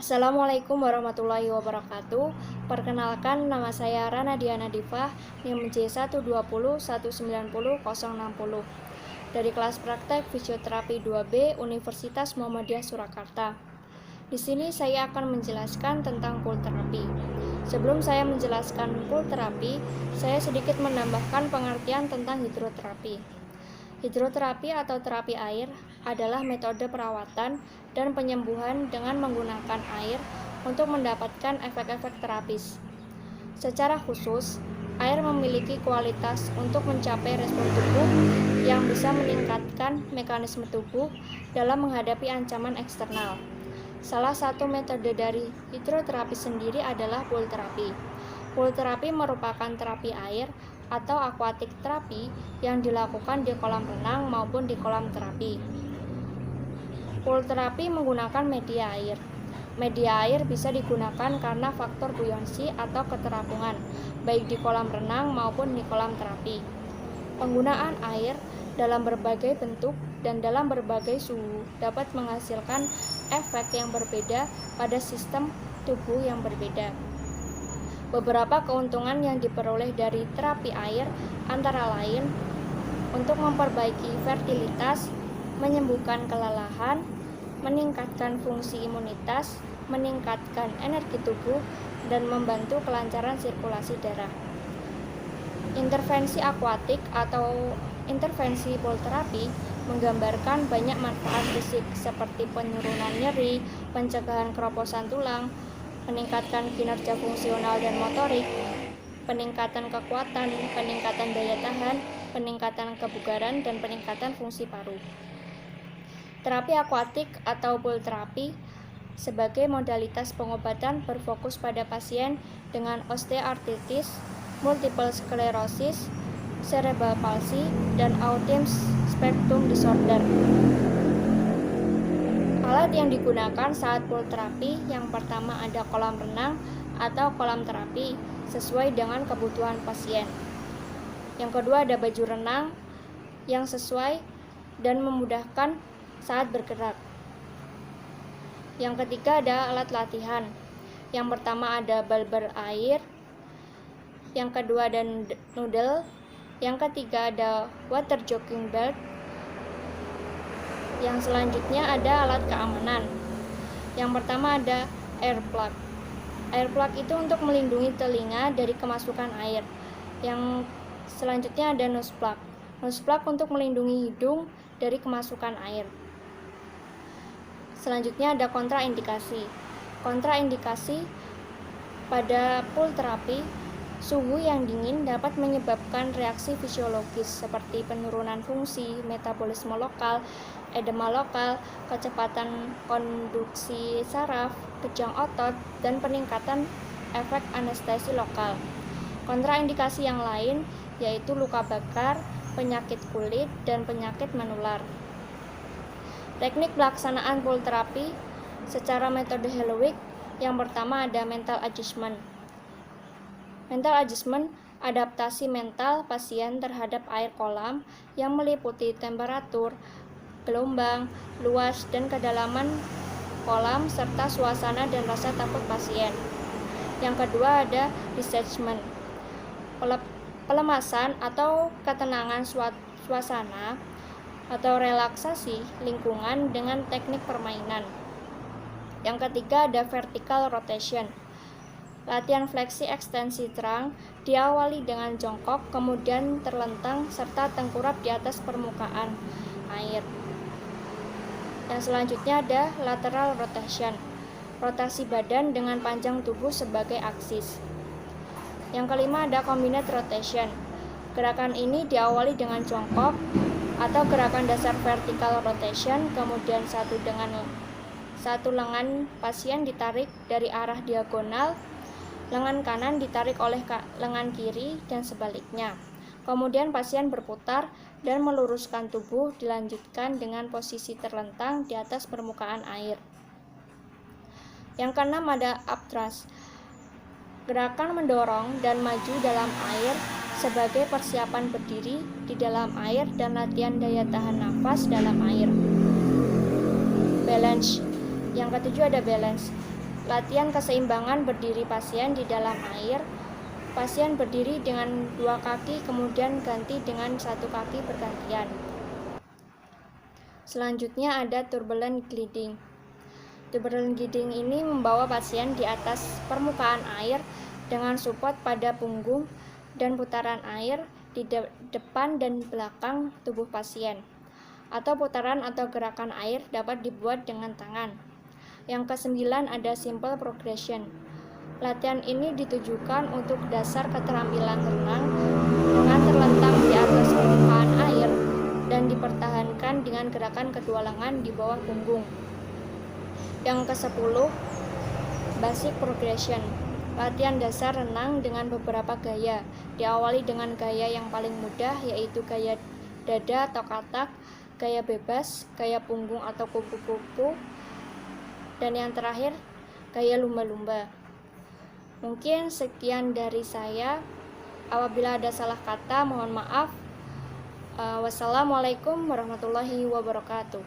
Assalamualaikum warahmatullahi wabarakatuh. Perkenalkan, nama saya Rana Diana Diva, NIM J120190060 dari kelas praktek fisioterapi 2B Universitas Muhammadiyah Surakarta. Di sini saya akan menjelaskan tentang pool terapi. Sebelum saya menjelaskan pool terapi, saya sedikit menambahkan pengertian tentang hidroterapi. Hidroterapi atau terapi air adalah metode perawatan dan penyembuhan dengan menggunakan air untuk mendapatkan efek-efek terapis. Secara khusus, air memiliki kualitas untuk mencapai respon tubuh yang bisa meningkatkan mekanisme tubuh dalam menghadapi ancaman eksternal. Salah satu metode dari hidroterapi sendiri adalah pool terapi. Pool terapi merupakan terapi air atau aquatic terapi yang dilakukan di kolam renang maupun di kolam terapi. Pool terapi menggunakan media air. Media air bisa digunakan karena faktor buoyansi atau keterapungan, baik di kolam renang maupun di kolam terapi. Penggunaan air dalam berbagai bentuk dan dalam berbagai suhu dapat menghasilkan efek yang berbeda pada sistem tubuh yang berbeda. Beberapa keuntungan yang diperoleh dari terapi air antara lain untuk memperbaiki fertilitas, menyembuhkan kelelahan, meningkatkan fungsi imunitas, meningkatkan energi tubuh, dan membantu kelancaran sirkulasi darah. Intervensi akuatik atau intervensi pool terapi menggambarkan banyak manfaat fisik seperti penurunan nyeri, pencegahan keroposan tulang, meningkatkan kinerja fungsional dan motorik, peningkatan kekuatan, peningkatan daya tahan, peningkatan kebugaran, dan peningkatan fungsi paru. Terapi akuatik atau pool terapi sebagai modalitas pengobatan berfokus pada pasien dengan osteoartritis, multiple sclerosis, cerebral palsy, dan autism spectrum disorder. Alat yang digunakan saat pool terapi yang pertama ada kolam renang atau kolam terapi sesuai dengan kebutuhan pasien. Yang kedua ada baju renang yang sesuai dan memudahkan saat bergerak. Yang ketiga ada alat latihan. Yang pertama ada bal berair, yang kedua ada noodle, yang ketiga ada water jogging belt. Yang selanjutnya ada alat keamanan. Yang pertama ada air plug. Air plug itu untuk melindungi telinga dari kemasukan air. Yang selanjutnya ada nose plug. Nose plug untuk melindungi hidung dari kemasukan air. Selanjutnya ada kontraindikasi. Kontraindikasi pada pool terapi, suhu yang dingin dapat menyebabkan reaksi fisiologis seperti penurunan fungsi, metabolisme lokal, edema lokal, kecepatan konduksi saraf, kejang otot, dan peningkatan efek anestesi lokal. Kontraindikasi yang lain yaitu luka bakar, penyakit kulit, dan penyakit menular. Teknik pelaksanaan pool terapi secara metode Helwig. Yang pertama ada mental adjustment. Mental adjustment adaptasi mental pasien terhadap air kolam yang meliputi temperatur, gelombang, luas, dan kedalaman kolam serta suasana dan rasa takut pasien. Yang kedua ada detachment. Pelemasan atau ketenangan suasana atau relaksasi lingkungan dengan teknik permainan. Yang ketiga ada vertical rotation. Latihan fleksi ekstensi terang diawali dengan jongkok, kemudian terlentang serta tengkurap di atas permukaan air. Yang selanjutnya ada lateral rotation. Rotasi badan dengan panjang tubuh sebagai aksis. Yang kelima ada combined rotation. Gerakan ini diawali dengan jongkok atau gerakan dasar vertical rotation, kemudian satu lengan pasien ditarik dari arah diagonal, lengan kanan ditarik oleh lengan kiri dan sebaliknya. Kemudian pasien berputar dan meluruskan tubuh, dilanjutkan dengan posisi terlentang di atas permukaan air. Yang keenam ada upthrust. Gerakan mendorong dan maju dalam air sebagai persiapan berdiri di dalam air dan latihan daya tahan nafas dalam air. Balance. Yang ketujuh ada balance. Latihan keseimbangan berdiri pasien di dalam air. Pasien berdiri dengan 2 kaki, kemudian ganti dengan 1 kaki bergantian. Selanjutnya ada turbulent gliding. Turbulent gliding ini membawa pasien di atas permukaan air dengan support pada punggung dan putaran air di depan dan belakang tubuh pasien. Atau putaran atau gerakan air dapat dibuat dengan tangan. Yang ke-9 ada simple progression. Latihan ini ditujukan untuk dasar keterampilan renang dengan terlentang di atas permukaan air dan dipertahankan dengan gerakan kedua lengan di bawah punggung. Yang ke-10 basic progression. Latihan dasar renang dengan beberapa gaya. Diawali dengan gaya yang paling mudah, yaitu gaya dada atau katak, gaya bebas, gaya punggung atau kupu-kupu, dan yang terakhir gaya lumba-lumba. Mungkin sekian dari saya. Apabila ada salah kata, mohon maaf. Wassalamualaikum warahmatullahi wabarakatuh.